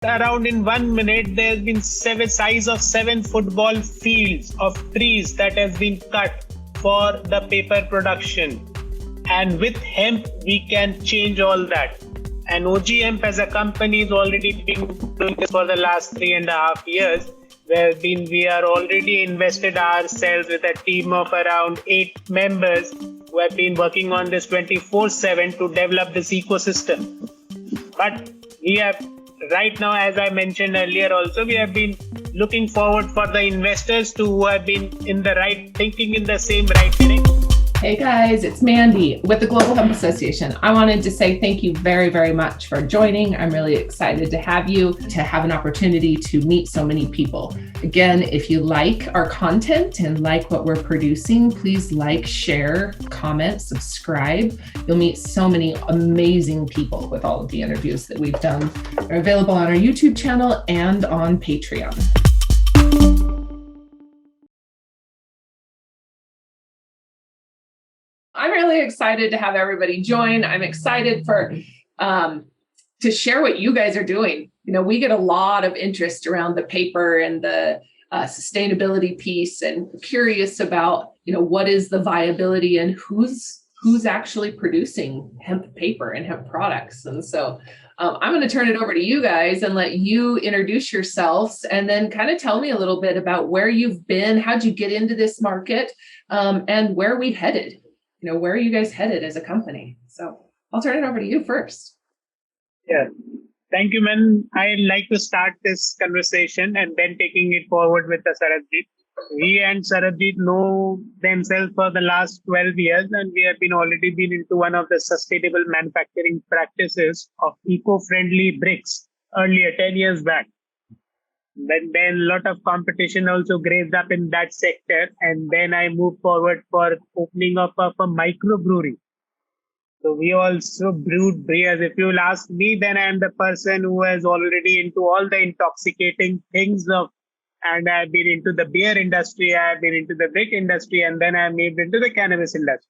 around in 1 minute, there's been size of 7 football fields of trees that has been cut for the paper production. And with hemp, we can change all that. And OG Hemp as a company is already been doing this for the last 3.5 years. We are already invested ourselves with a team of around 8 members who have been working on this 24/7 to develop this ecosystem. But we have right now, as I mentioned earlier also, we have been looking forward for the investors who have been thinking in the same right direction. Hey guys, it's Mandi with the Global Hemp Association. I wanted to say thank you very, very much for joining. I'm really excited to have you, to have an opportunity to meet so many people. Again, if you like our content and like what we're producing, please like, share, comment, subscribe. You'll meet so many amazing people with all of the interviews that we've done. They're available on our YouTube channel and on Patreon. I'm really excited to have everybody join. I'm excited to share what you guys are doing. You know, we get a lot of interest around the paper and the sustainability piece, and curious about, you know, what is the viability and who's actually producing hemp paper and hemp products. And so I'm going to turn it over to you guys and let you introduce yourselves, and then kind of tell me a little bit about where you've been, how'd you get into this market, and where we headed. You know, where are you guys headed as a company? So I'll turn it over to you first. Yeah, thank you, man. I'd like to start this conversation and then taking it forward with the Sarabjeet. We and Sarabjeet know themselves for the last 12 years, and we have already been into one of the sustainable manufacturing practices of eco-friendly bricks earlier, 10 years back. Then a lot of competition also grazed up in that sector, and then I moved forward for opening up of a microbrewery. So we also brewed beers. If you'll ask me, then I am the person who is already into all the intoxicating things and I've been into the beer industry, I've been into the brick industry, and then I moved into the cannabis industry.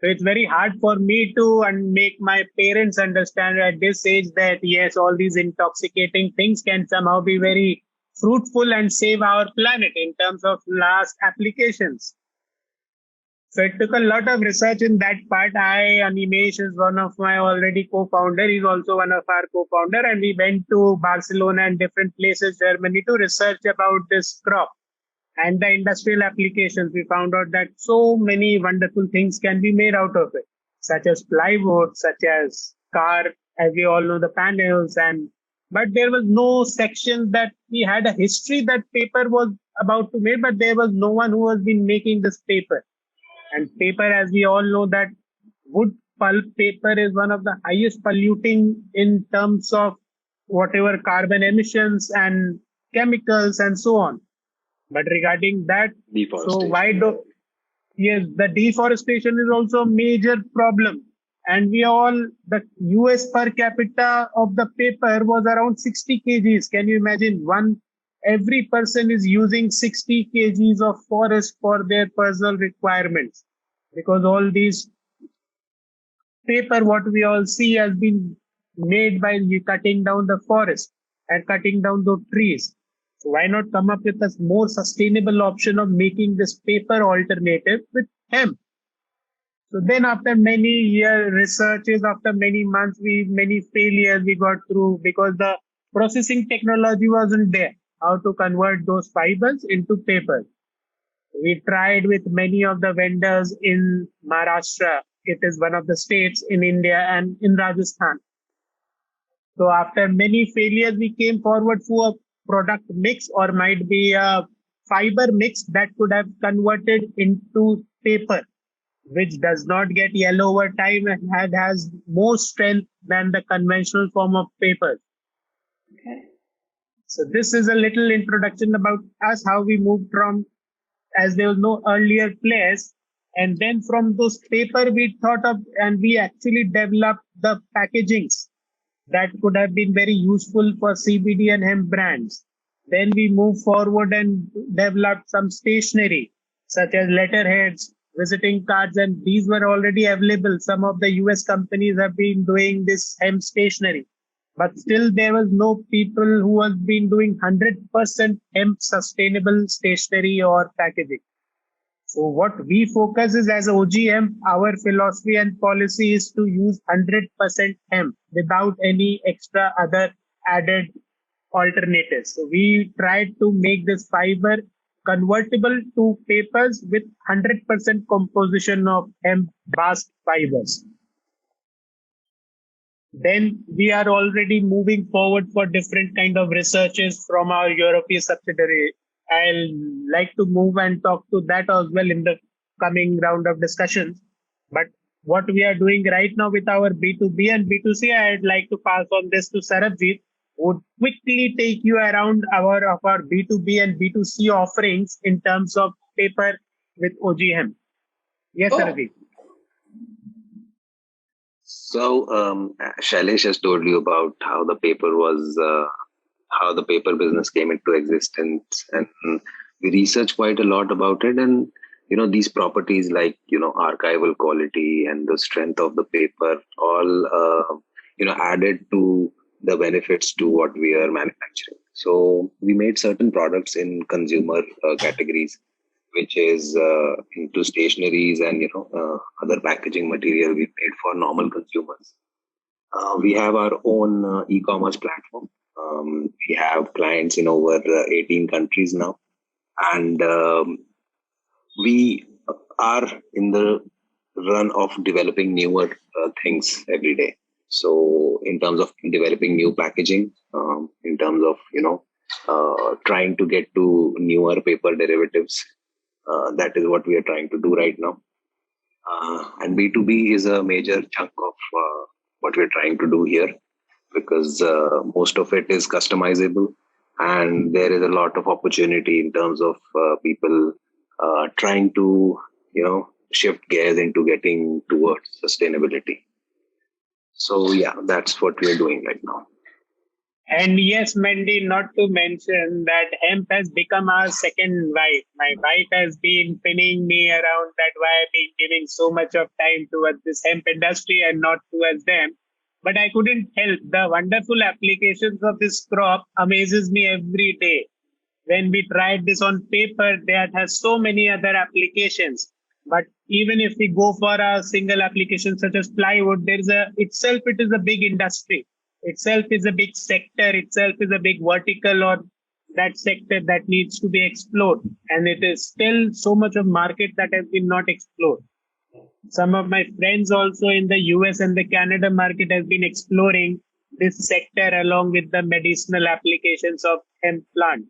So it's very hard for me to make my parents understand at this age that yes, all these intoxicating things can somehow be very fruitful and save our planet in terms of last applications. So it took a lot of research in that part. Animesh is one of my already co-founder. He's also one of our co-founder, and we went to Barcelona and different places, Germany, to research about this crop and the industrial applications. We found out that so many wonderful things can be made out of it, such as plywood, such as car, as we all know, the panels. But there was no section that we had a history that paper was about to make, but there was no one who has been making this paper. And paper, as we all know, that wood pulp paper is one of the highest polluting in terms of whatever carbon emissions and chemicals and so on. But regarding that, so the deforestation is also a major problem. And the US per capita of the paper was around 60 kgs. Can you imagine? Every person is using 60 kgs of forest for their personal requirements, because all these paper, what we all see, has been made by cutting down the forest and cutting down those trees. So why not come up with a more sustainable option of making this paper alternative with hemp? So then after many year researches, after many months, many failures we got through, because the processing technology wasn't there, how to convert those fibers into paper. We tried with many of the vendors in Maharashtra. It is one of the states in India, and in Rajasthan. So after many failures, we came forward for a product mix, or might be a fiber mix that could have converted into paper, which does not get yellow over time and has more strength than the conventional form of paper. Okay. So this is a little introduction about us, how we moved from, as there was no earlier players, and then from those paper we thought of, and we actually developed the packagings that could have been very useful for CBD and hemp brands. Then we moved forward and developed some stationery, such as letterheads, visiting cards, and these were already available. Some of the US companies have been doing this hemp stationery. but still there was no people who has been doing 100% hemp sustainable stationery or packaging. So what we focus is as OG Hemp, our philosophy and policy is to use 100% hemp without any extra other added alternatives. So we tried to make this fiber convertible to papers with 100% composition of hemp bast fibers. Then we are already moving forward for different kind of researches from our European subsidiary. I'll like to move and talk to that as well in the coming round of discussions. But what we are doing right now with our B2B and B2C, I'd like to pass on this to Sarabjeet, who would quickly take you around our B2B and B2C offerings in terms of paper with OG Hemp. Yes, Sarabjeet. So, Sailesh has told you about how the paper business came into existence, and we researched quite a lot about it. And these properties like archival quality and the strength of the paper, all added to the benefits to what we are manufacturing. So we made certain products in consumer categories, which is into stationeries and other packaging material we made for normal consumers. We have our own e-commerce platform. We have clients in over 18 countries now, and we are in the run of developing newer things every day. So in terms of developing new packaging, in terms of trying to get to newer paper derivatives, that is what we are trying to do right now. And B2B is a major chunk of what we're trying to do here, because most of it is customizable, and there is a lot of opportunity in terms of people trying to shift gears into getting towards sustainability. So yeah, that's what we're doing right now. And yes, Mandi, not to mention that hemp has become our second wife. My wife has been pinning me around that why I've been giving so much of time towards this hemp industry and not towards them. But I couldn't help. The wonderful applications of this crop amazes me every day. When we tried this on paper, that has so many other applications. But even if we go for a single application such as plywood, it is a big industry. Itself is a big sector, itself is a big vertical or that sector that needs to be explored. And it is still so much of market that has been not explored. Some of my friends also in the US and the Canada market has been exploring this sector along with the medicinal applications of hemp plant.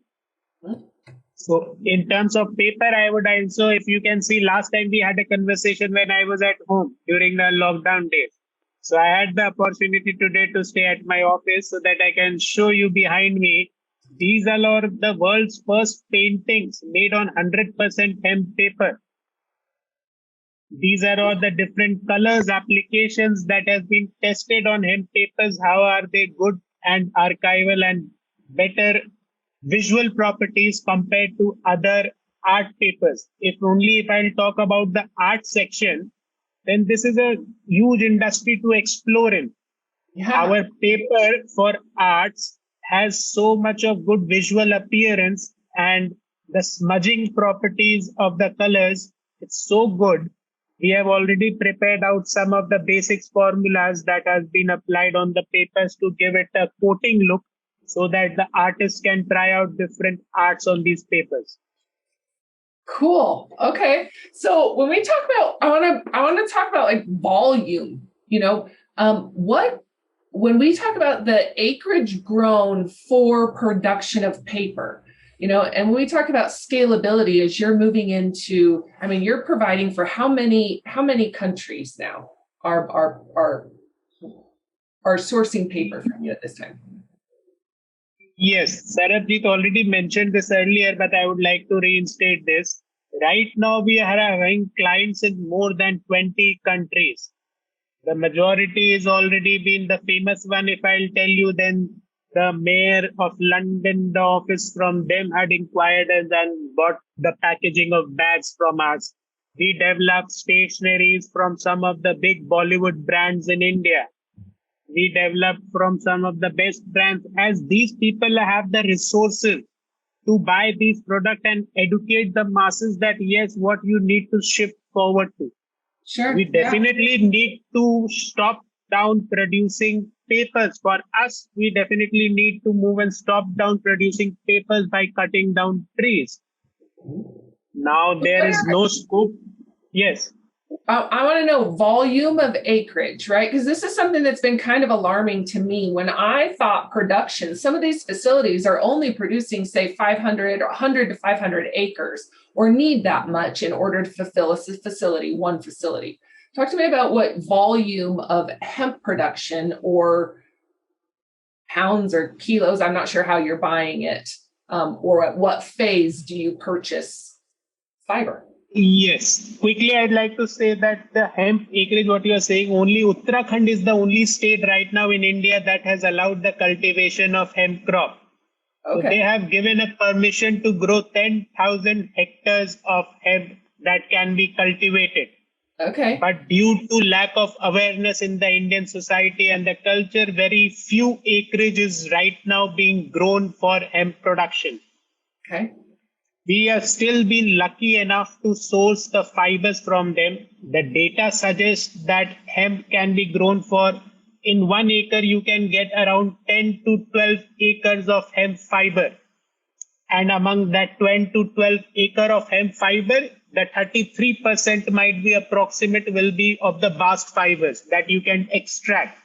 So in terms of paper, I would also, if you can see, last time we had a conversation when I was at home during the lockdown days. So I had the opportunity today to stay at my office so that I can show you behind me. These are all the world's first paintings made on 100% hemp paper. These are all the different colors, applications that have been tested on hemp papers. How are they good and archival and better visual properties compared to other art papers? If I'll talk about the art section, then this is a huge industry to explore in. Yeah. Our paper for arts has so much of good visual appearance, and the smudging properties of the colors, it's so good. We have already prepared out some of the basics formulas that has been applied on the papers to give it a coating look so that the artist can try out different arts on these papers. Cool. Okay. So when we talk about, I want to talk about like volume, when we talk about the acreage grown for production of paper, and when we talk about scalability as you're moving into, you're providing for how many countries now are sourcing paper from you at this time? Yes, Sarabjeet already mentioned this earlier, but I would like to reinstate this. Right now, we are having clients in more than 20 countries. The majority is already been the famous one. If I'll tell you, then the mayor of London, the office from them had inquired and then bought the packaging of bags from us. We developed stationeries from some of the big Bollywood brands in India. We developed from some of the best brands, as these people have the resources to buy these products and educate the masses that yes, what you need to shift forward to. Sure. We definitely need to stop down producing papers. For us, we definitely need to move and stop down producing papers by cutting down trees. Now there is no scope. Yes. I want to know volume of acreage, right? Because this is something that's been kind of alarming to me. When I thought production, some of these facilities are only producing, say, 500 or 100 to 500 acres, or need that much in order to fulfill a facility, one facility. Talk to me about what volume of hemp production, or pounds or kilos, I'm not sure how you're buying it, or at what phase do you purchase fiber? Yes. Quickly, I'd like to say that the hemp acreage, what you are saying, only Uttarakhand is the only state right now in India that has allowed the cultivation of hemp crop. Okay. So they have given a permission to grow 10,000 hectares of hemp that can be cultivated. Okay. But due to lack of awareness in the Indian society and the culture, very few acreage is right now being grown for hemp production. Okay. We have still been lucky enough to source the fibers from them. The data suggests that hemp can be grown for, in 1 acre, you can get around 10 to 12 acres of hemp fiber. And among that 10 to 12 acre of hemp fiber, the 33% might be approximate will be of the bast fibers that you can extract.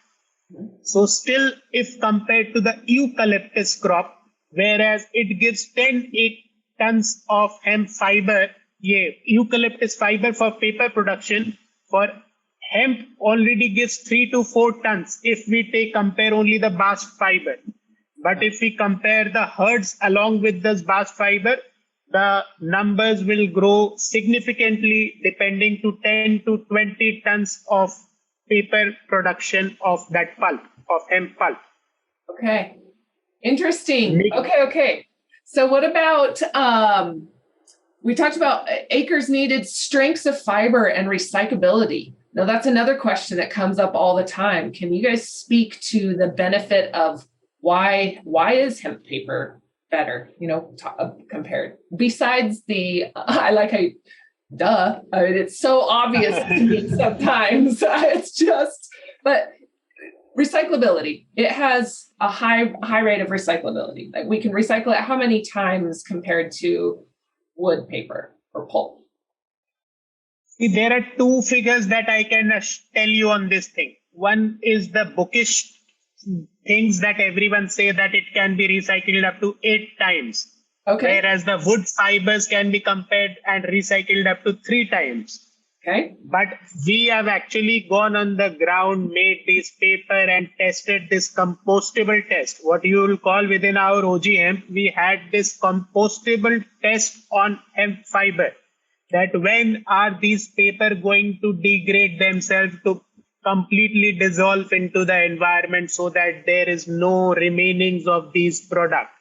So still, if compared to the eucalyptus crop, whereas it gives 10 tons of hemp fiber, eucalyptus fiber for paper production, for hemp already gives 3 to 4 tons if we compare only the bast fiber. But if we compare the herds along with this bast fiber, the numbers will grow significantly, depending to 10 to 20 tons of paper production of that pulp, of hemp pulp. Okay. Interesting. Okay. So what about, we talked about acres needed, strengths of fiber, and recyclability. Now that's another question that comes up all the time. Can you guys speak to the benefit of why is hemp paper better, compared, besides I like how, I mean, it's so obvious to me sometimes. It's just, but recyclability, it has a high rate of recyclability. Like we can recycle it how many times compared to wood paper or pulp? See, there are two figures that I can tell you on this thing. One is the bookish things that everyone say that it can be recycled up to 8 times. Okay. Whereas the wood fibers can be compared and recycled up to 3 times. Okay. But we have actually gone on the ground, made this paper and tested this compostable test. What you will call within our OG Hemp, we had this compostable test on hemp fiber. That when are these paper going to degrade themselves to completely dissolve into the environment so that there is no remainings of these products.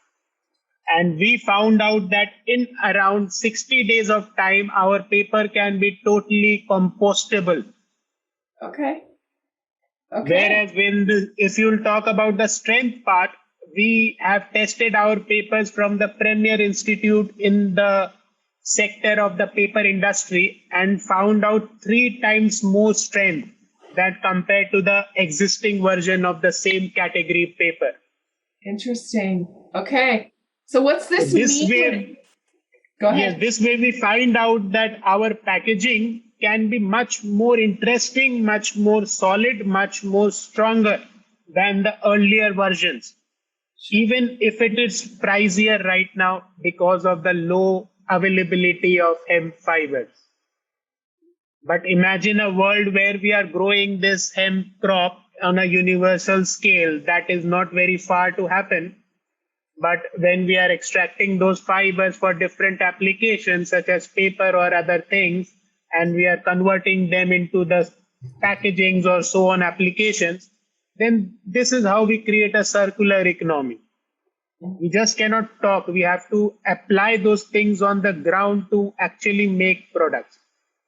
And we found out that in around 60 days of time, our paper can be totally compostable. Okay. Whereas if you'll talk about the strength part, we have tested our papers from the premier institute in the sector of the paper industry and found out 3 times more strength than compared to the existing version of the same category paper. Interesting. Okay. So what's this mean? Go ahead. Yes, this way we find out that our packaging can be much more interesting, much more solid, much more stronger than the earlier versions. Even if it is pricier right now because of the low availability of hemp fibers. But imagine a world where we are growing this hemp crop on a universal scale. That is not very far to happen. But when we are extracting those fibers for different applications, such as paper or other things, and we are converting them into the packagings or so on applications, then this is how we create a circular economy. We just cannot talk. We have to apply those things on the ground to actually make products.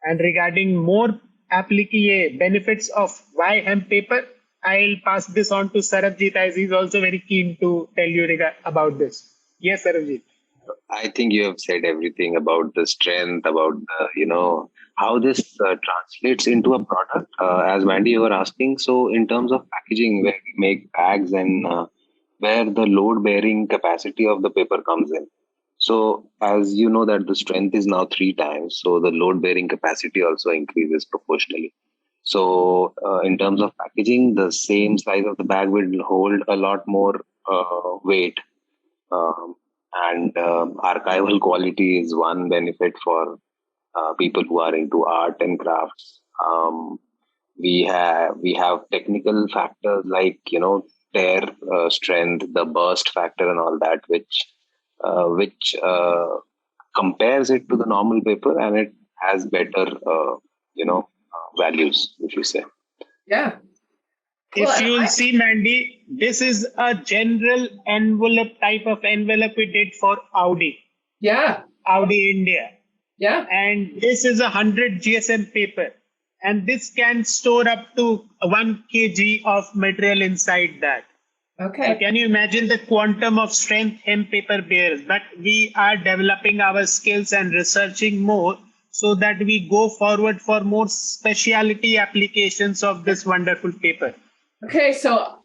And regarding more benefits of why hemp paper, I'll pass this on to Sarabjeet as he's also very keen to tell you about this. Yes, Sarabjeet. I think you have said everything about the strength, about the, how this translates into a product. As Mandy, you were asking, so in terms of packaging, where we make bags and where the load-bearing capacity of the paper comes in. So as you know that the strength is now 3 times, so the load-bearing capacity also increases proportionally. So in terms of packaging, the same size of the bag will hold a lot more weight. Um, and archival quality is one benefit for people who are into art and crafts. We have technical factors like tear strength, the burst factor, and all that, which compares it to the normal paper, and it has better values, if you say. Yeah. If you'll see, Mandy, this is a general type of envelope we did for Audi. Yeah. Audi India. Yeah. And this is 100 GSM paper. And this can store up to 1 kg of material inside that. Okay. So can you imagine the quantum of strength hemp paper bears? But we are developing our skills and researching more so that we go forward for more specialty applications of this wonderful paper. Okay, so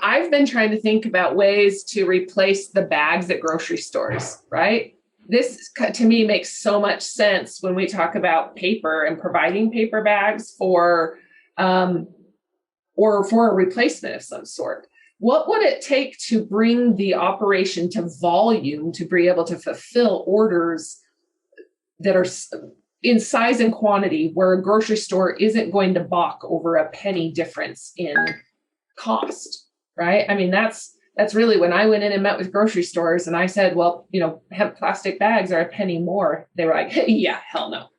I've been trying to think about ways to replace the bags at grocery stores, right? This to me makes so much sense when we talk about paper and providing paper bags or for a replacement of some sort. What would it take to bring the operation to volume to be able to fulfill orders that are in size and quantity where a grocery store isn't going to balk over a penny difference in cost, right? I mean, that's really when I went in and met with grocery stores and I said, well, hemp plastic bags are a penny more. They were like, hey, yeah, hell no.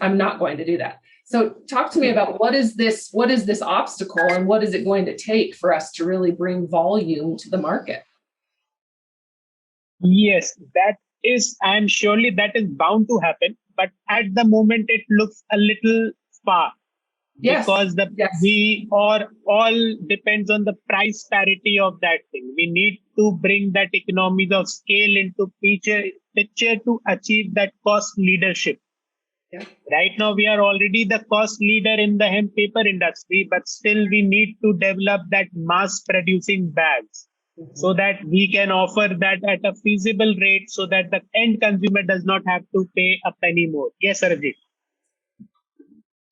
I'm not going to do that. So talk to me about what is this obstacle and what is it going to take for us to really bring volume to the market? Yes, I'm surely that is bound to happen. But at the moment, it looks a little far. Yes. Because we all depends on the price parity of that thing. We need to bring that economies of scale into picture to achieve that cost leadership. Yeah. Right now, we are already the cost leader in the hemp paper industry, but still we need to develop that mass producing bags. So that we can offer that at a feasible rate so that the end consumer does not have to pay a penny more. Yes, Sarabjeet.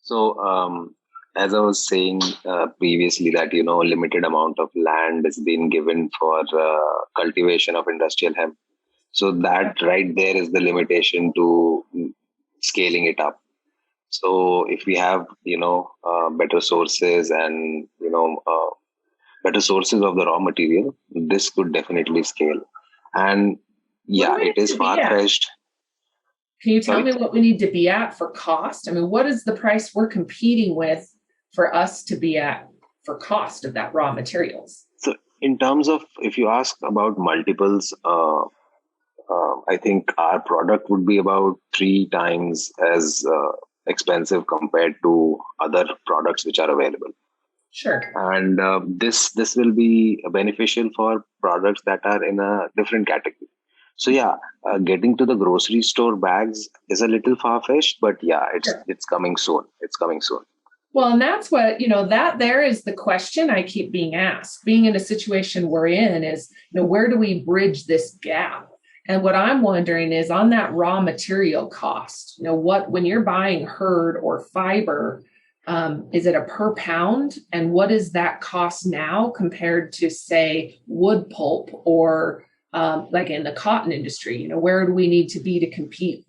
So, as I was saying previously that, limited amount of land is being given for cultivation of industrial hemp. So that right there is the limitation to scaling it up. So if we have, better sources and, better sources of the raw material, this could definitely scale. And yeah, it is far-fetched. Can you tell me what we need to be at for cost? I mean, what is the price we're competing with for us to be at for cost of that raw materials? So in terms of, if you ask about multiples, I think our product would be about 3 times as expensive compared to other products which are available. Sure. And this will be beneficial for products that are in a different category. So yeah, getting to the grocery store bags is a little far-fetched, but yeah, it's coming soon. It's coming soon. Well, and that's what, that there is the question I keep being asked. Being in a situation we're in is, where do we bridge this gap? And what I'm wondering is on that raw material cost, when you're buying hurd or fiber, is it a per pound? And what is that cost now compared to, say, wood pulp or like in the cotton industry? Where do we need to be to compete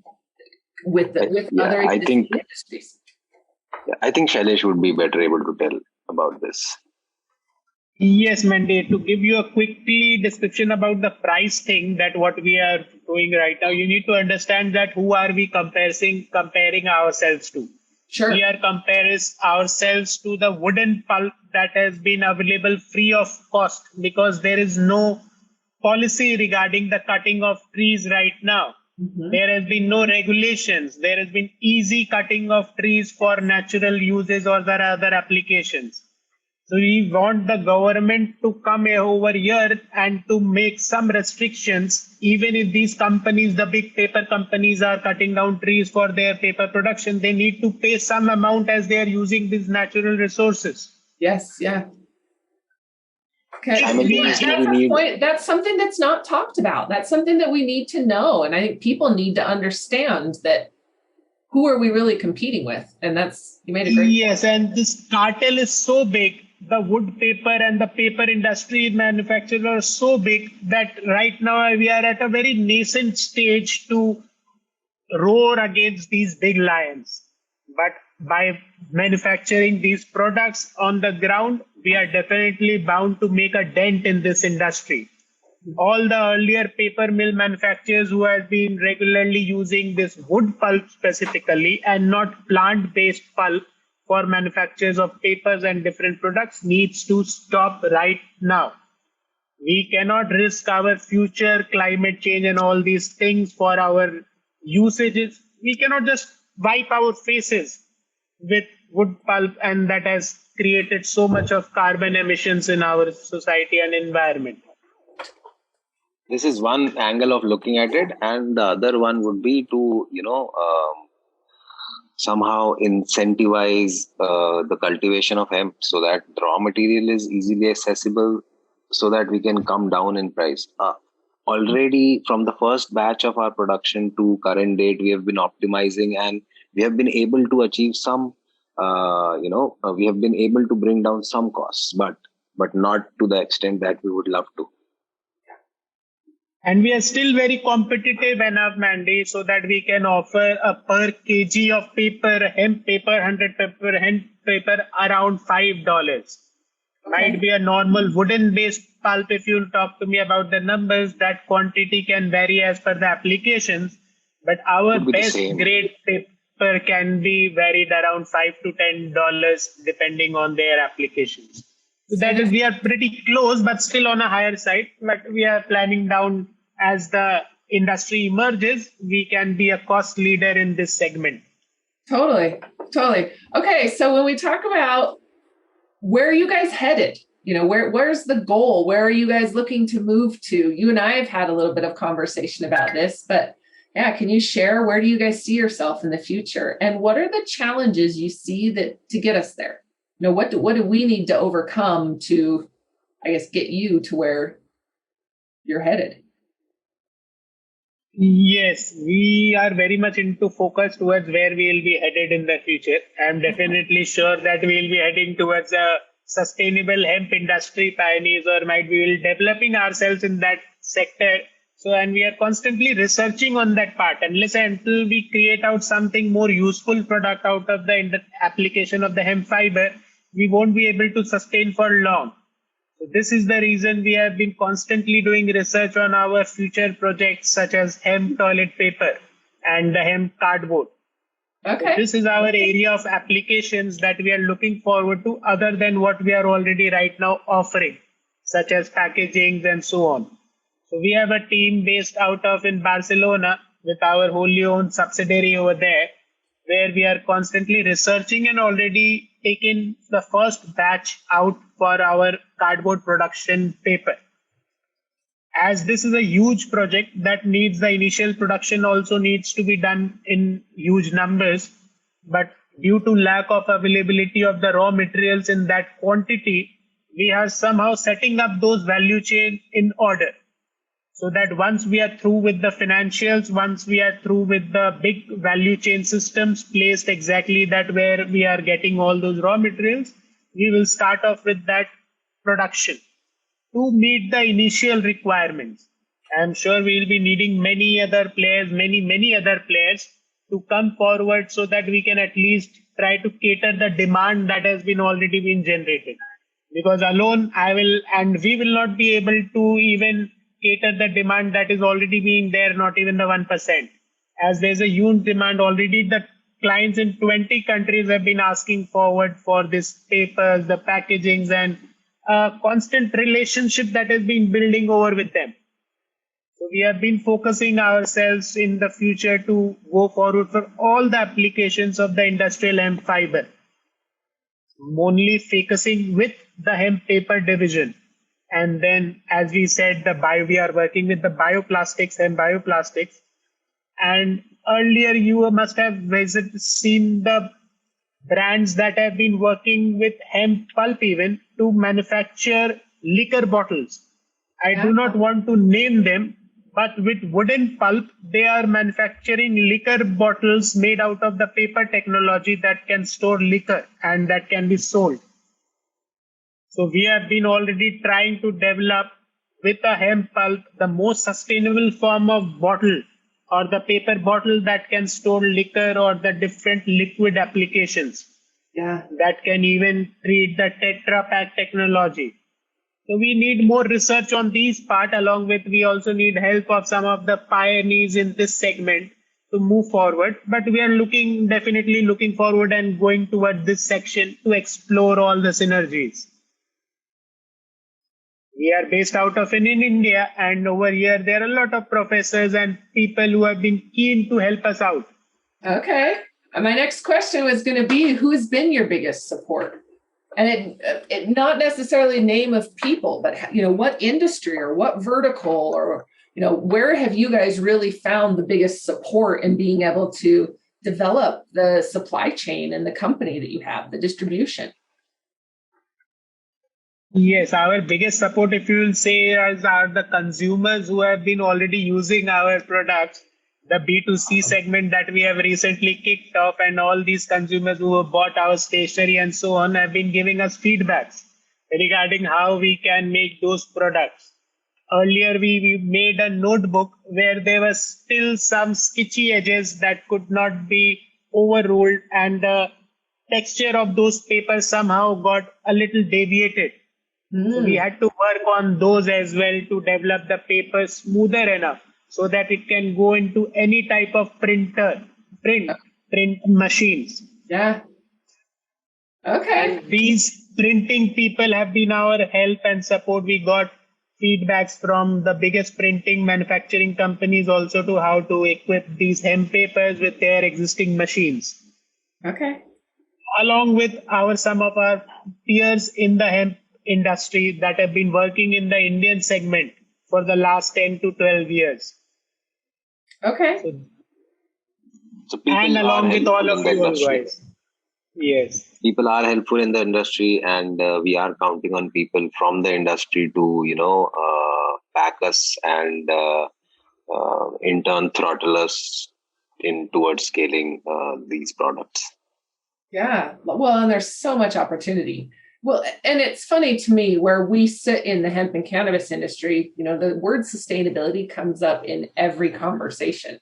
with other industries? Yeah, I think Sailesh would be better able to tell about this. Yes, Mandi, to give you a quickly description about the price thing that what we are doing right now, you need to understand that who are we comparing ourselves to? Sure. We are comparing ourselves to the wooden pulp that has been available free of cost because there is no policy regarding the cutting of trees right now. Mm-hmm. There has been no regulations. There has been easy cutting of trees for natural uses or the other applications. So we want the government to come over here and to make some restrictions, even if these companies, the big paper companies, are cutting down trees for their paper production, they need to pay some amount as they are using these natural resources. Yes, yeah. Okay, that's something that's not talked about. That's something that we need to know. And I think people need to understand that who are we really competing with? And you made a great point. And this cartel is so big. The wood paper and the paper industry manufacturers are so big that right now we are at a very nascent stage to roar against these big lions. But by manufacturing these products on the ground, we are definitely bound to make a dent in this industry. All the earlier paper mill manufacturers who have been regularly using this wood pulp specifically and not plant-based pulp for manufacturers of papers and different products needs to stop right now. We cannot risk our future climate change and all these things for our usages. We cannot just wipe our faces with wood pulp, and that has created so much of carbon emissions in our society and environment. This is one angle of looking at it, and the other one would be to, somehow incentivize the cultivation of hemp so that the raw material is easily accessible, so that we can come down in price. Already from the first batch of our production to current date, we have been optimizing, and we have been able to achieve some, we have been able to bring down some costs, but not to the extent that we would love to. And we are still very competitive enough, Mandi, so that we can offer a per kg of paper, hemp paper, 100 paper, hemp paper around $5. Might be a normal wooden-based pulp. If you'll talk to me about the numbers, that quantity can vary as per the applications. But our best grade paper can be varied around $5 to $10 depending on their applications. So that is, we are pretty close, but still on a higher side. But we are planning down as the industry emerges, we can be a cost leader in this segment. Totally. Okay, so when we talk about where are you guys headed? Where's the goal? Where are you guys looking to move to? You and I have had a little bit of conversation about this, but yeah, can you share where do you guys see yourself in the future? And what are the challenges you see to get us there? What do we need to overcome to, I guess, get you to where you're headed? Yes, we are very much into focus towards where we will be headed in the future. I'm definitely sure that we will be heading towards a sustainable hemp industry pioneers, or might we will developing ourselves in that sector. So, and we are constantly researching on that part. Unless until we create out something more useful product out of the application of the hemp fiber, we won't be able to sustain for long. So this is the reason we have been constantly doing research on our future projects such as hemp toilet paper and the hemp cardboard. Okay. So this is our area of applications that we are looking forward to, other than what we are already right now offering, such as packaging and so on. So we have a team based out of in Barcelona with our wholly owned subsidiary over there, where we are constantly researching and already taken the first batch out for our cardboard production paper. As this is a huge project that needs the initial production also needs to be done in huge numbers, but due to lack of availability of the raw materials in that quantity, we are somehow setting up those value chain in order. So that once we are through with the financials, once we are through with the big value chain systems placed exactly that where we are getting all those raw materials, we will start off with that production to meet the initial requirements. I'm sure we will be needing many other players to come forward so that we can at least try to cater the demand that has been already been generated. Because alone we will not be able to even cater the demand that is already being there, not even the 1%. As there's a huge demand already, the clients in 20 countries have been asking forward for this papers, the packagings, and a constant relationship that has been building over with them. So we have been focusing ourselves in the future to go forward for all the applications of the industrial hemp fiber. only focusing with the hemp paper division. And then, as we said, we are working with the bioplastics and bioplastics. And earlier, you must have seen the brands that have been working with hemp pulp even to manufacture liquor bottles. I do not want to name them, but with wooden pulp, they are manufacturing liquor bottles made out of the paper technology that can store liquor and that can be sold. So we have been already trying to develop with a hemp pulp the most sustainable form of bottle or the paper bottle that can store liquor or the different liquid applications. Yeah. That can even treat the Tetra Pak technology. So we need more research on these part, along with we also need help of some of the pioneers in this segment to move forward. But we are definitely looking forward and going toward this section to explore all the synergies. We are based out of in India, and over here there are a lot of professors and people who have been keen to help us out. Okay. My next question was going to be, who's been your biggest support? And it not necessarily name of people, but what industry or what vertical or where have you guys really found the biggest support in being able to develop the supply chain and the company that you have, the distribution? Yes, our biggest support, if you will say, are the consumers who have been already using our products, the B2C segment that we have recently kicked off, and all these consumers who have bought our stationery and so on have been giving us feedbacks regarding how we can make those products. Earlier, we made a notebook where there was still some sketchy edges that could not be overruled, and the texture of those papers somehow got a little deviated. So we had to work on those as well to develop the paper smoother enough so that it can go into any type of print machines. Yeah. Okay. And these printing people have been our help and support. We got feedbacks from the biggest printing manufacturing companies also to how to equip these hemp papers with their existing machines. Okay. Along with some of our peers in the hemp industry that have been working in the Indian segment for the last 10 to 12 years. Okay. So people and along with all of you guys. Yes. People are helpful in the industry, and we are counting on people from the industry to, back us and in turn throttle us towards scaling these products. Yeah. Well, and there's so much opportunity. Well, and it's funny to me where we sit in the hemp and cannabis industry, the word sustainability comes up in every conversation.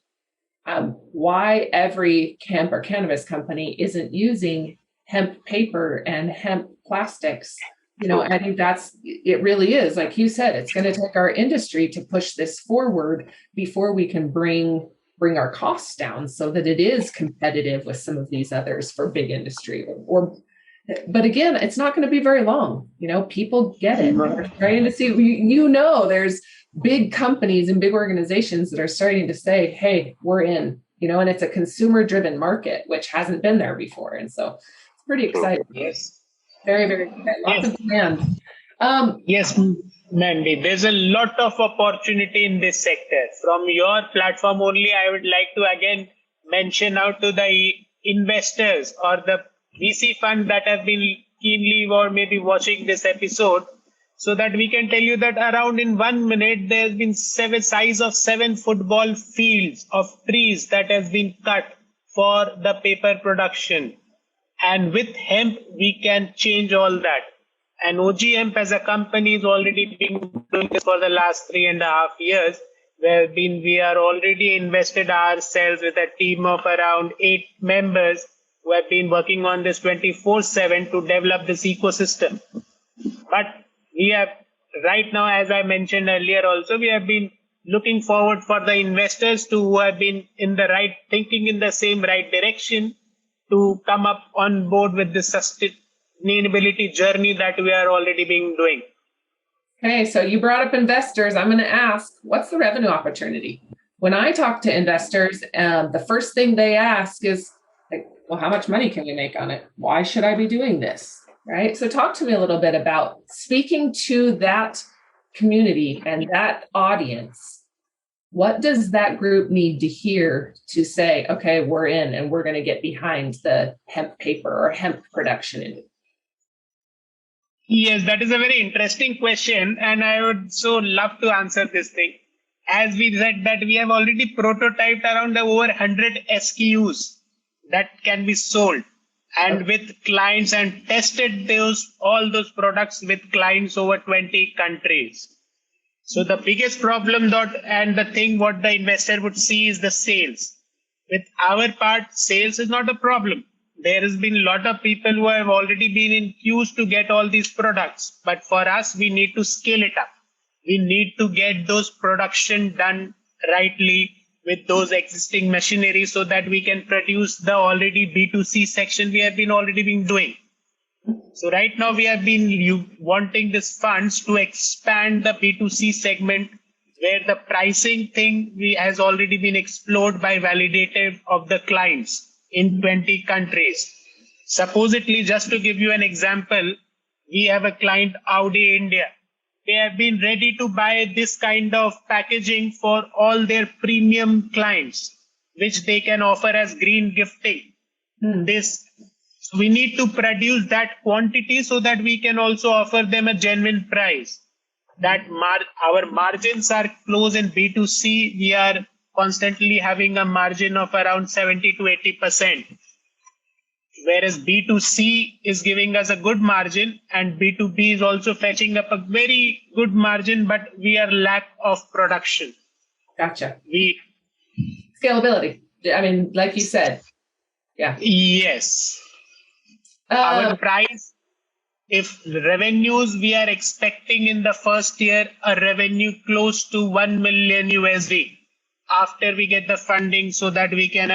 Why every hemp or cannabis company isn't using hemp paper and hemp plastics, I think it really is. Like you said, it's going to take our industry to push this forward before we can bring our costs down so that it is competitive with some of these others for big industry but again, it's not going to be very long. People get it. They're starting to see, there's big companies and big organizations that are starting to say, hey, we're in, and it's a consumer driven market, which hasn't been there before. And so it's pretty exciting. Yes. Very, very exciting. Lots of demand. Yes, Mandy, there's a lot of opportunity in this sector. From your platform only, I would like to again mention out to the investors or the VC fund that have been keenly or maybe watching this episode, so that we can tell you that around in 1 minute, there's been size of 7 football fields of trees that has been cut for the paper production. And with hemp, we can change all that. And OG Hemp as a company is already been doing this for the last 3.5 years. We are already invested ourselves with a team of around 8 members who have been working on this 24/7 to develop this ecosystem. But we have right now, as I mentioned earlier also, we have been looking forward for the investors who have been thinking in the same right direction to come up on board with this sustainability journey that we are already doing. Okay, so you brought up investors. I'm going to ask, what's the revenue opportunity? When I talk to investors, the first thing they ask is, well, how much money can we make on it? Why should I be doing this? right? So talk to me a little bit about speaking to that community and that audience. What does that group need to hear to say, okay, we're in and we're going to get behind the hemp paper or hemp production? Yes, that is a very interesting question, and I would so love to answer this thing. As we said that we have already prototyped around over 100 SKUs that can be sold, and with clients, and tested all those products with clients over 20 countries. So the biggest problem and the thing what the investor would see is the sales. With our part, sales is not a problem. There has been a lot of people who have already been in queues to get all these products. But for us, we need to scale it up. We need to get those production done rightly with those existing machinery so that we can produce the already B2C section we have been already been doing. So right now we have been wanting these funds to expand the B2C segment where the pricing thing has already been explored by validated of the clients in 20 countries. Supposedly, just to give you an example, we have a client, Audi India. They have been ready to buy this kind of packaging for all their premium clients, which they can offer as green gifting. We need to produce that quantity so that we can also offer them a genuine price. That our margins are close in B2C. We are constantly having a margin of around 70 to 80%. Whereas B2C is giving us a good margin and B2B is also fetching up a very good margin, but we are lack of production. Gotcha. Scalability. I mean, like you said. Yeah. Yes. Our price, if revenues we are expecting in the first year, a revenue close to 1 million USD after we get the funding so that we can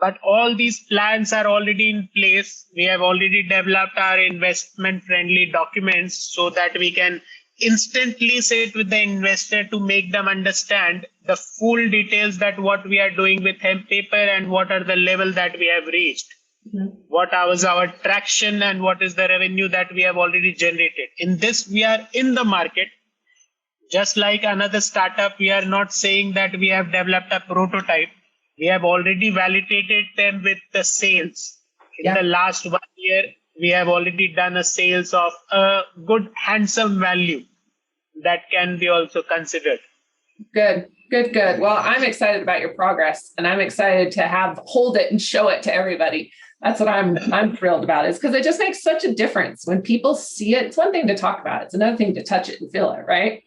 but all these plans are already in place. We have already developed our investment friendly documents so that we can instantly sit with the investor to make them understand the full details that what we are doing with hemp paper and what are the level that we have reached. What was our traction and what is the revenue that we have already generated. In this, we are in the market. Just like another startup, we are not saying that we have developed a prototype. We have already validated them with the sales. In the last 1 year, we have already done a sales of a good, handsome value that can be also considered. Good. Well, I'm excited about your progress, and I'm excited to hold it and show it to everybody. That's what I'm thrilled about, is because it just makes such a difference when people see it. It's one thing to talk about it; it's another thing to touch it and feel it, right?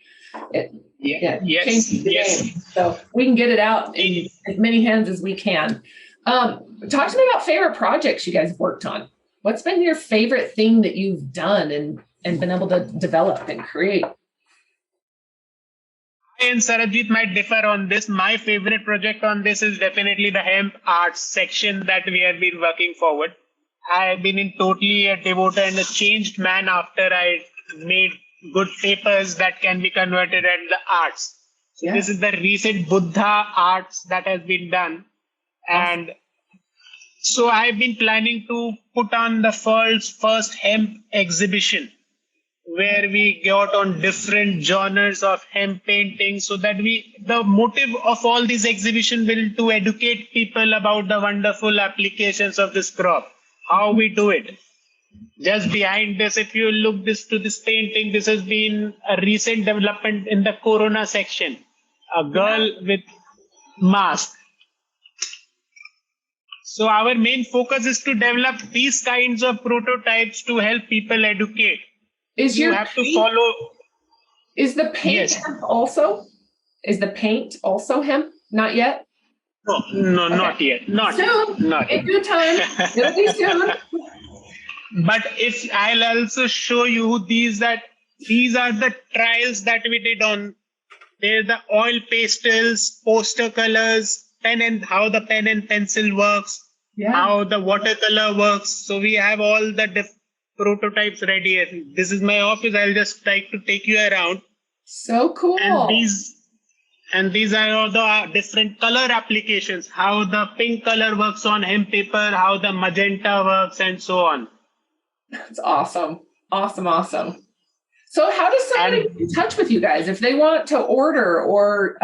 Changes the game. So we can get it out in as many hands as we can. Talk to me about favorite projects you guys have worked on. What's been your favorite thing that you've done and been able to develop and create? And Sarabjeet might differ on this. My favorite project on this is definitely the hemp arts section that we have been working forward. I have been totally a devoted and a changed man after I made good papers that can be converted into the arts. So this is the recent Buddha arts that has been done. And so I've been planning to put on the first hemp exhibition, where we got on different genres of hemp painting, so that the motive of all these exhibition will to educate people about the wonderful applications of this crop, how we do it. Just behind this, if you look to this painting, this has been a recent development in the Corona section, a girl with mask. So our main focus is to develop these kinds of prototypes to help people educate. Is you have to follow. Is the paint hemp also? Is the paint also hemp? Not yet? No, okay. Not yet. Not soon. Not in due time. It'll be soon. But if I'll also show you these are the trials that we did on. They're the oil pastels, poster colors, how the pen and pencil works, how the watercolor works. So we have all the prototypes ready here. This is my office. I'll just try to take you around. So cool. And these are all the different color applications, how the pink color works on hemp paper, how the magenta works, and so on. That's awesome. Awesome. Awesome. So how does somebody get in touch with you guys if they want to order or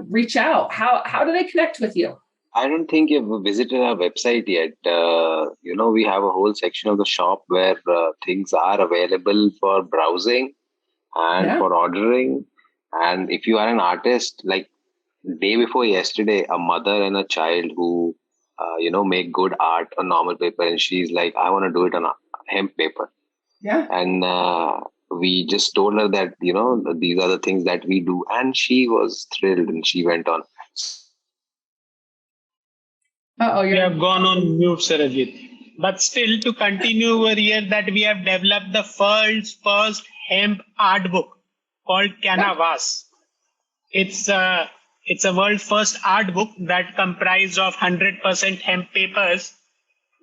reach out? How do they connect with you? I don't think you've visited our website yet. We have a whole section of the shop where things are available for browsing and for ordering. And if you are an artist, like day before yesterday, a mother and a child who, make good art on normal paper, and she's like, I want to do it on a hemp paper. Yeah. And we just told her that, these are the things that we do. And she was thrilled and she went on. You have gone on mute, Sarabjeet. But still, to continue over here, that we have developed the first hemp art book called Canvas. It's a world's first art book that comprised of 100% hemp papers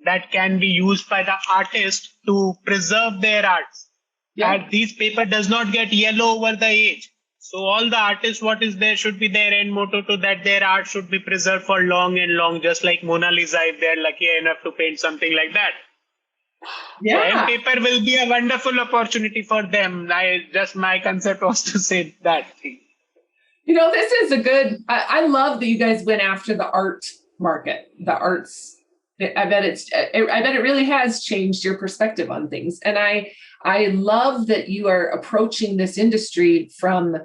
that can be used by the artist to preserve their arts. And these paper does not get yellow over the age. So all the artists, what is there should be their end motto to that their art should be preserved for long and long, just like Mona Lisa, if they're lucky enough to paint something like that. So hemp paper will be a wonderful opportunity for them. My concept was to say that thing. This is I love that you guys went after the art market, the arts. I bet it really has changed your perspective on things. And I love that you are approaching this industry from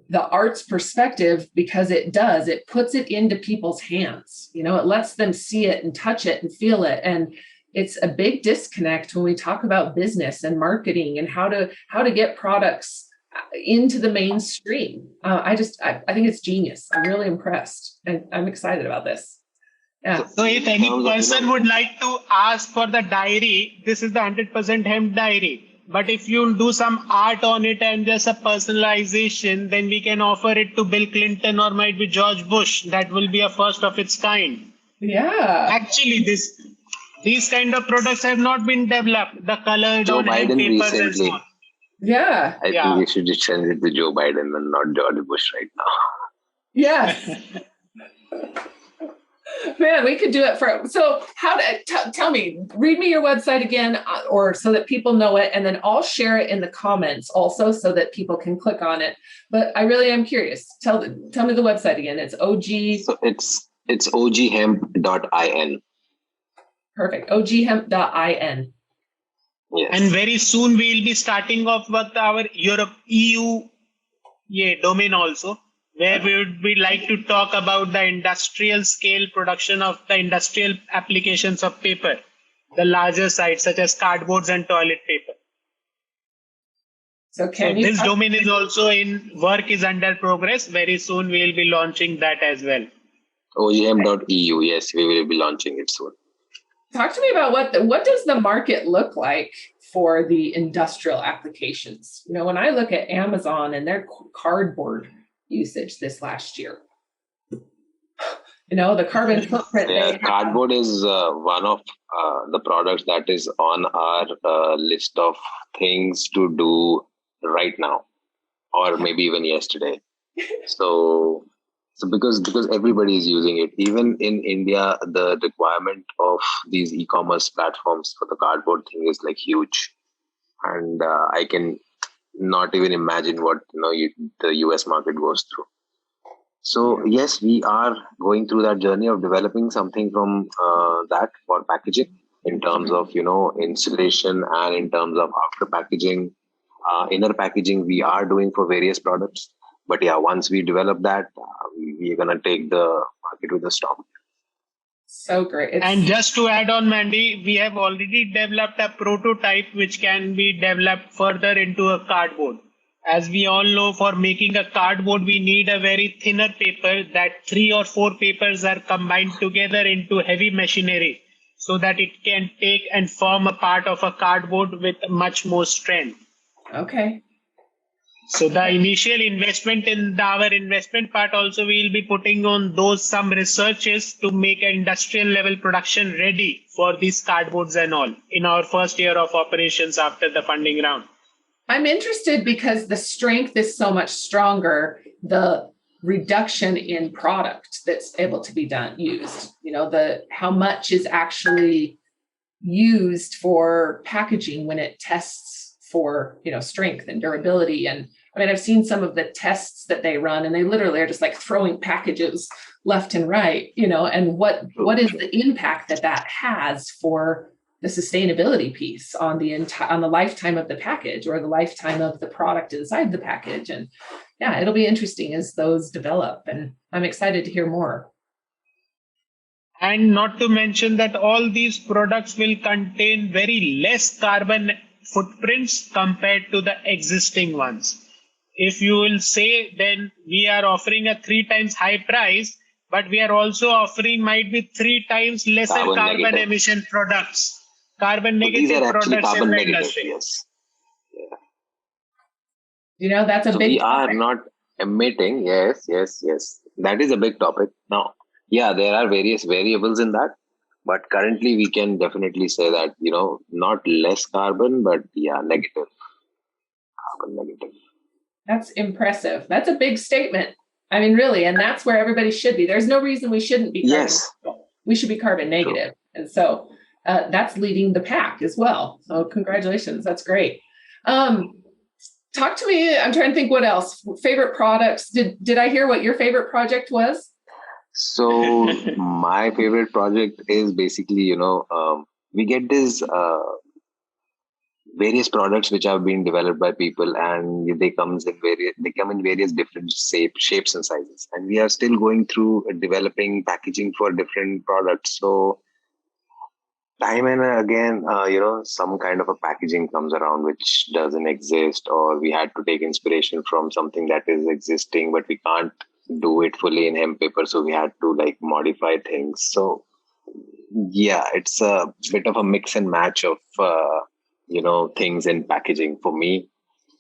the arts perspective, because it puts it into people's hands. It lets them see it and touch it and feel it. And it's a big disconnect when we talk about business and marketing and how to get products into the mainstream. I think it's genius. I'm really impressed, and I'm excited about this. Yeah. So if any person would like to ask for the diary, this is the 100% hemp diary. But if you'll do some art on it and just a personalization, then we can offer it to Bill Clinton or might be George Bush. That will be a first of its kind. Yeah. Actually, these kind of products have not been developed. The colored on hemp papers and so on. Yeah. I think we should just send it to Joe Biden and not George Bush right now. Yes. Man, we could do it so tell me, read me your website again, or so that people know it, and then I'll share it in the comments also so that people can click on it. But I really am curious. Tell me the website again. It's OG. So it's oghemp.in. Perfect. oghemp.in. Yes. And very soon we'll be starting off with our EU domain also, where we would be like to talk about the industrial scale production of the industrial applications of paper, the larger sites such as cardboards and toilet paper. So this domain is also work is under progress. Very soon we'll be launching that as well. OGM.eu. Yes, we will be launching it soon. Talk to me about what does the market look like for the industrial applications? When I look at Amazon and their cardboard usage this last year, the carbon footprint. Yeah, cardboard is one of the products that is on our list of things to do right now, or maybe even yesterday. So because everybody is using it, even in India, the requirement of these e-commerce platforms for the cardboard thing is like huge, and I can not even imagine what the US market goes through. So yes, we are going through that journey of developing something from that for packaging in terms of insulation and in terms of after packaging, inner packaging we are doing for various products. But yeah, once we develop that, we're gonna take the market with a storm. So great. And just to add on, Mandi, we have already developed a prototype which can be developed further into a cardboard. As we all know, for making a cardboard, we need a very thinner paper that 3 or 4 papers are combined together into heavy machinery so that it can take and form a part of a cardboard with much more strength. Okay. So the initial investment in our investment part also we will be putting on some researches to make an industrial level production ready for these cardboards and all in our first year of operations after the funding round. I'm interested because the strength is so much stronger, the reduction in product that's able to be used, how much is actually used for packaging when it tests for, strength and durability. And I mean, I've seen some of the tests that they run, and they literally are just like throwing packages left and right, and what is the impact that has for the sustainability piece on the lifetime of the package or the lifetime of the product inside the package. And yeah, it'll be interesting as those develop, and I'm excited to hear more. And not to mention that all these products will contain very less carbon footprints compared to the existing ones. If you will say, then we are offering a 3 times high price, but we are also offering might be 3 times lesser carbon emission products, carbon negative products in the industry. Yes. Yeah. That's a big we topic. Are not emitting. Yes. That is a big topic. Now, yeah, there are various variables in that, but currently we can definitely say that, not less carbon, but negative. Carbon negative. That's impressive. That's a big statement. I mean, really, and that's where everybody should be. There's no reason we shouldn't be carbon neutral. We should be carbon negative. True. And so that's leading the pack as well. So congratulations. That's great. Talk to me. I'm trying to think what else. Favorite products. Did I hear what your favorite project was? So my favorite project is basically, we get this various products which have been developed by people, and they come in various different shapes and sizes. And we are still going through developing packaging for different products. So time and again, some kind of a packaging comes around which doesn't exist, or we had to take inspiration from something that is existing, but we can't do it fully in hemp paper. So we had to modify things. So yeah, it's a bit of a mix and match of, things in packaging for me.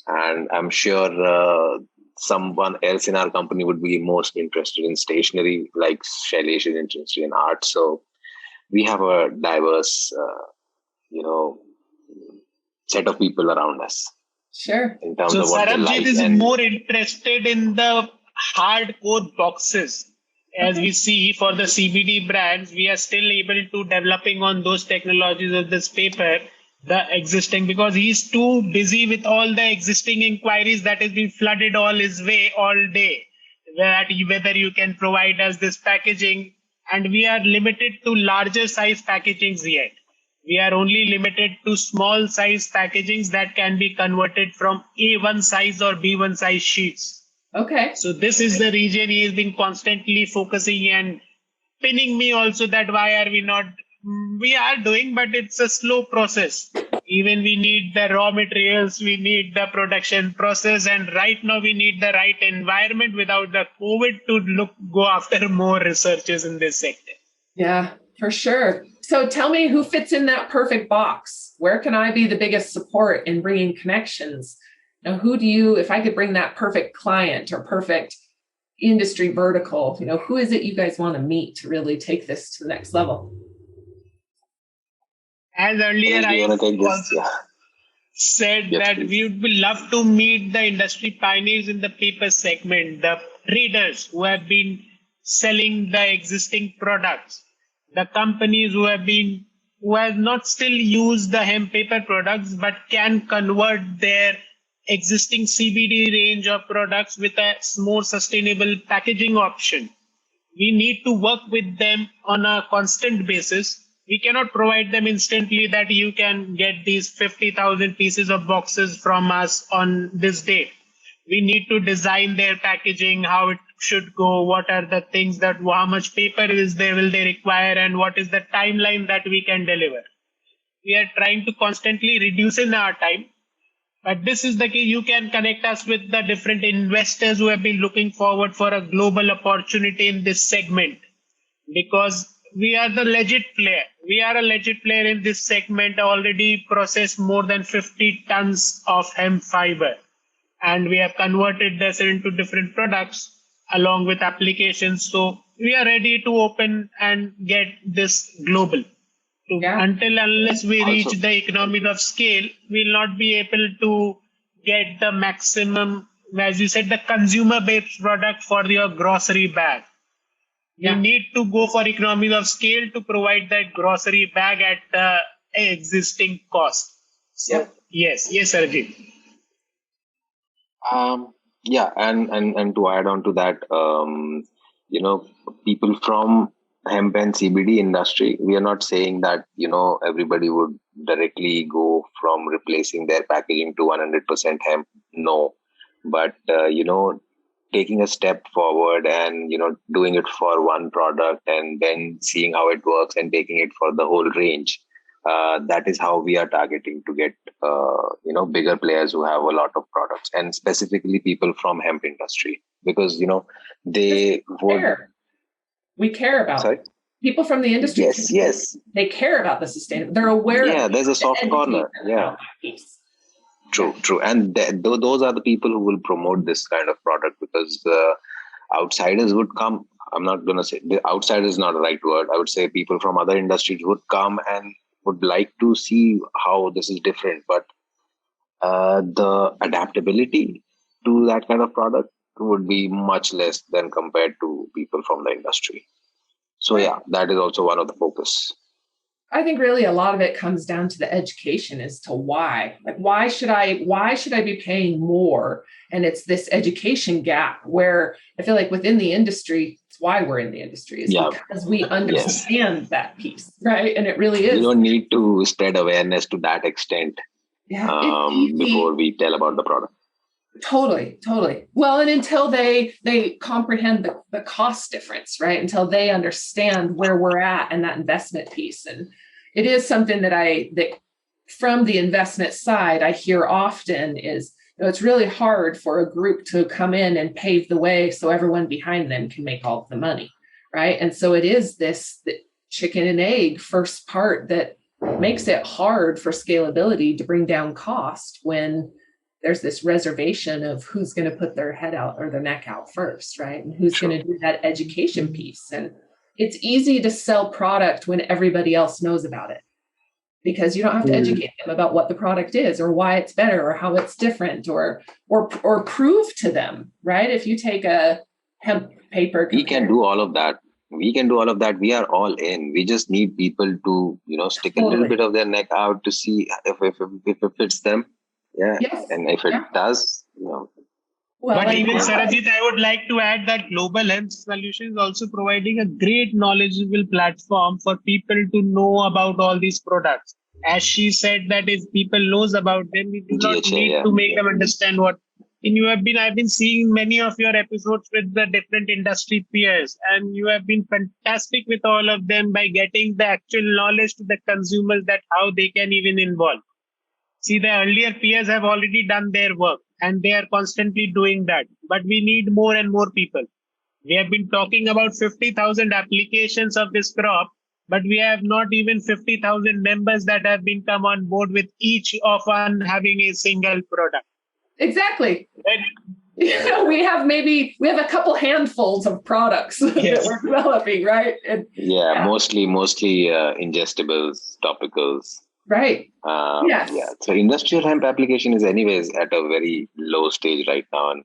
And I'm sure someone else in our company would be most interested in stationery, like Sailesh is interested in art. So we have a diverse, set of people around us. Sure. In terms of what Sarabjeet is more interested in the hardcore boxes. As we see for the CBD brands, we are still able to developing on those technologies of this paper, the existing, because he's too busy with all the existing inquiries that has been flooded all his way all day, that whether you can provide us this packaging. And we are limited to larger size packagings yet. We are only limited to small size packagings that can be converted from A1 size or B1 size sheets. Okay. So this is the region he has been constantly focusing and pinning me also that why are we not, we are doing, but it's a slow process. Even we need the raw materials, we need the production process, and right now we need the right environment without the COVID to go after more researchers in this sector. Yeah, for sure. So tell me who fits in that perfect box. Where can I be the biggest support in bringing connections? Now, if I could bring that perfect client or perfect industry vertical, who is it you guys want to meet to really take this to the next level? As earlier I said that we would love to meet the industry pioneers in the paper segment, the traders who have been selling the existing products, the companies who have not still used the hemp paper products, but can convert their existing CBD range of products with a more sustainable packaging option. We need to work with them on a constant basis. We cannot provide them instantly that you can get these 50,000 pieces of boxes from us on this date. We need to design their packaging, how it should go, what are the things that, how much paper will they require, and what is the timeline that we can deliver. We are trying to constantly reduce in our time. But this is the key. You can connect us with the different investors who have been looking forward for a global opportunity in this segment, because we are the legit player. We are a legit player in this segment, already processed more than 50 tons of hemp fiber. And we have converted this into different products along with applications. So we are ready to open and get this global. Unless we reach the economies of scale, we'll not be able to get the maximum, as you said, the consumer-based product for your grocery bag. You need to go for economies of scale to provide that grocery bag at the existing cost. So, yes, Sarabjeet. Yeah, and to add on to that, people from hemp and CBD industry, we are not saying that everybody would directly go from replacing their packaging to 100% hemp. No, but taking a step forward and doing it for one product and then seeing how it works and taking it for the whole range. That is how we are targeting to get bigger players who have a lot of products, and specifically people from hemp industry, because they would. We care about. Sorry? People from the industry. Yes. They care about the sustainability. They're aware. Yeah, there's a soft corner. Yeah. True. And those are the people who will promote this kind of product, because outsiders would come. I'm not going to say the outsider is not the right word. I would say people from other industries would come and would like to see how this is different. But the adaptability to that kind of product would be much less than compared to people from the industry. So yeah, that is also one of the focus. I think really a lot of it comes down to the education as to why. Like, why should I be paying more? And it's this education gap where I feel like within the industry, it's why we're in the industry, is because we understand that piece, right? And it really is. You don't need to spread awareness to that extent before we tell about the product. Totally. Well, and until they comprehend the cost difference, right? Until they understand where we're at and that investment piece. And it is something that from the investment side, I hear often is, it's really hard for a group to come in and pave the way so everyone behind them can make all of the money, right? And so it is the chicken and egg first part that makes it hard for scalability to bring down cost when there's this reservation of who's going to put their head out or their neck out first, right? And who's going to do that education piece. And it's easy to sell product when everybody else knows about it, because you don't have to educate them about what the product is or why it's better or how it's different or prove to them, right? If you take a hemp paper. We can do all of that. We are all in. We just need people to, stick a little bit of their neck out to see if it fits them. Yeah. Yes. And if it does, Well, but even Sarabjeet, I would like to add that Global Hemp Solution is also providing a great knowledgeable platform for people to know about all these products. As she said, that if people knows about them, we do not need to make them understand what. I've been seeing many of your episodes with the different industry peers, and you have been fantastic with all of them by getting the actual knowledge to the consumers that how they can even involve. See, the earlier peers have already done their work and they are constantly doing that. But we need more and more people. We have been talking about 50,000 applications of this crop, but we have not even 50,000 members that have been come on board with each of us having a single product. Exactly. We have a couple handfuls of products that we're developing, right? And, mostly ingestibles, topicals. Right. Yeah. So industrial hemp application is anyways at a very low stage right now. And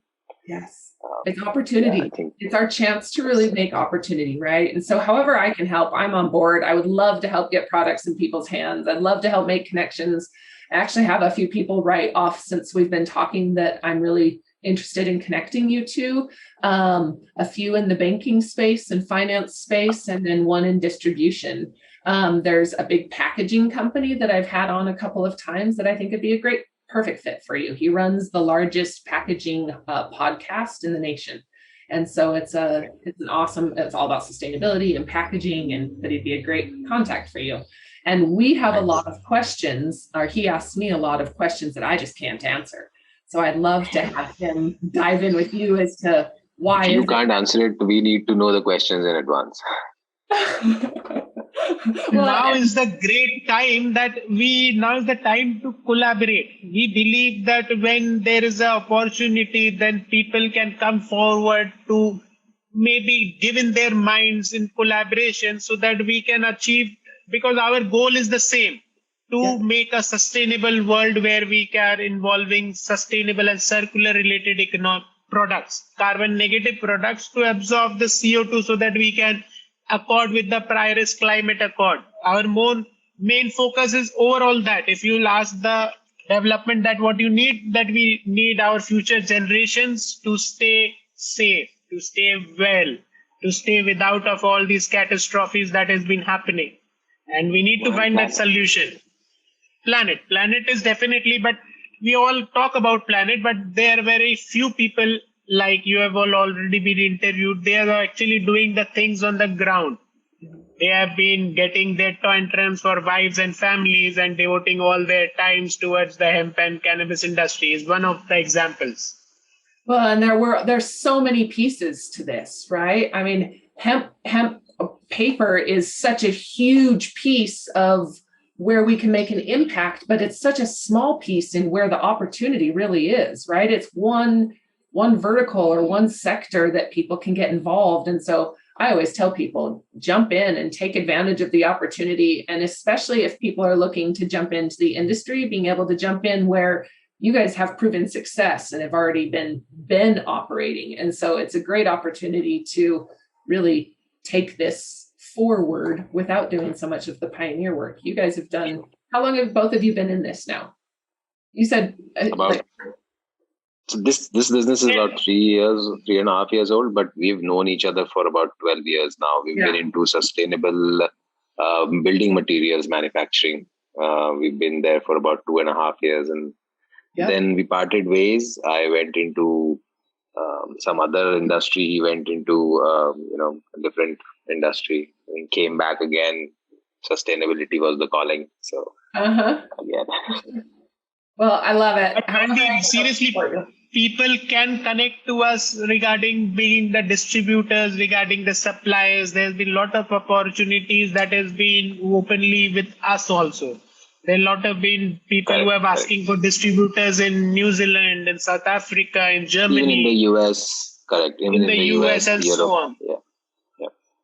it's opportunity. It's our chance to really make opportunity, right? And so however I can help, I'm on board. I would love to help get products in people's hands. I'd love to help make connections. I actually have a few people right off since we've been talking that I'm really interested in connecting you to. A few in the banking space and finance space, and then one in distribution. There's a big packaging company that I've had on a couple of times that I think would be a perfect fit for you. He runs the largest packaging podcast in the nation. And so it's all about sustainability and packaging, and that he'd be a great contact for you. And we have a lot of questions, or he asks me a lot of questions that I just can't answer. So I'd love to have him dive in with you as to why. If you can't answer it, we need to know the questions in advance. Now is the great time now is the time to collaborate. We believe that when there is an opportunity, then people can come forward to maybe give in their minds in collaboration so that we can achieve, because our goal is the same, to make a sustainable world where we are involving sustainable and circular related economic products, carbon negative products, to absorb the CO2 so that we can accord with the Paris Climate Accord. Our main focus is overall that if you'll ask the development that what you need, that we need our future generations to stay safe, to stay well, to stay without of all these catastrophes that has been happening. And we need to find that solution. Planet is definitely, but we all talk about planet, but there are very few people like you have all already been interviewed. They are actually doing the things on the ground. They have been getting their tantrums for wives and families and devoting all their times towards the hemp and cannabis industry is one of the examples. Well, and there's so many pieces to this, right? I mean, hemp paper is such a huge piece of where we can make an impact, but it's such a small piece in where the opportunity really is, right? It's one vertical or one sector that people can get involved. And so I always tell people, jump in and take advantage of the opportunity. And especially if people are looking to jump into the industry, being able to jump in where you guys have proven success and have already been operating. And so it's a great opportunity to really take this forward without doing so much of the pioneer work. You guys have done, how long have both of you been in this now? You said so this business is about 3.5 years old, but we've known each other for about 12 years now. We've been into sustainable building materials manufacturing. We've been there for about 2.5 years, and then we parted ways. I went into some other industry. He went into a different industry. And came back again. Sustainability was the calling. So again. Well, I love it. But seriously, people can connect to us regarding being the distributors, regarding the suppliers. There's been a lot of opportunities that has been openly with us also. There are a lot of been people who are asking for distributors in New Zealand, in South Africa, in Germany. Even in the US, correct. Even in the US and Europe, so on. Yeah.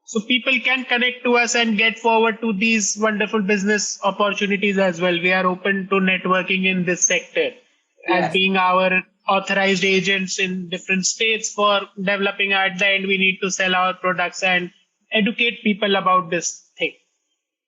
So people can connect to us and get forward to these wonderful business opportunities as well. We are open to networking in this sector as being our authorized agents in different states for developing. At the end, we need to sell our products and educate people about this thing.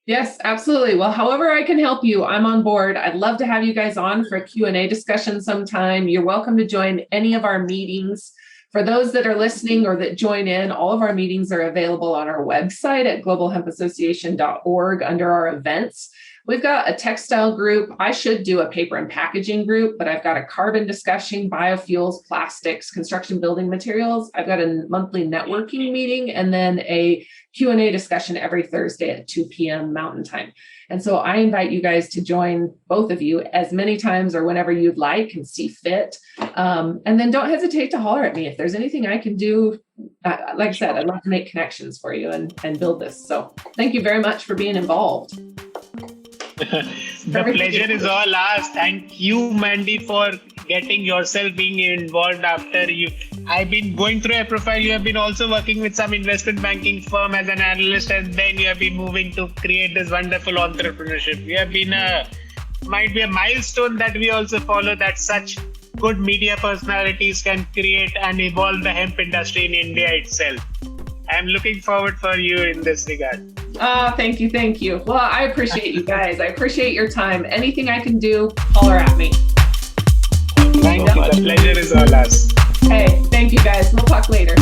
Yes, absolutely. Well, however I can help you, I'm on board. I'd love to have you guys on for a Q&A discussion sometime. You're welcome to join any of our meetings. For those that are listening or that join in, all of our meetings are available on our website at globalhempassociation.org under our events. We've got a textile group. I should do a paper and packaging group, but I've got a carbon discussion, biofuels, plastics, construction building materials. I've got a monthly networking meeting and then a Q&A discussion every Thursday at 2 p.m. Mountain Time. And so I invite you guys to join, both of you, as many times or whenever you'd like and see fit. And then don't hesitate to holler at me if there's anything I can do. Like I said, I'd love to make connections for you and build this. So thank you very much for being involved. The pleasure is all ours. Thank you, Mandi, for getting yourself being involved after you. I've been going through your profile. You have been also working with some investment banking firm as an analyst, and then you have been moving to create this wonderful entrepreneurship. You have been might be a milestone that we also follow, that such good media personalities can create and evolve the hemp industry in India itself. I'm looking forward for you in this regard. Thank you. Well, I appreciate you guys. I appreciate your time. Anything I can do, holler at me. Thank you. The pleasure is all ours. Hey, thank you guys. We'll talk later.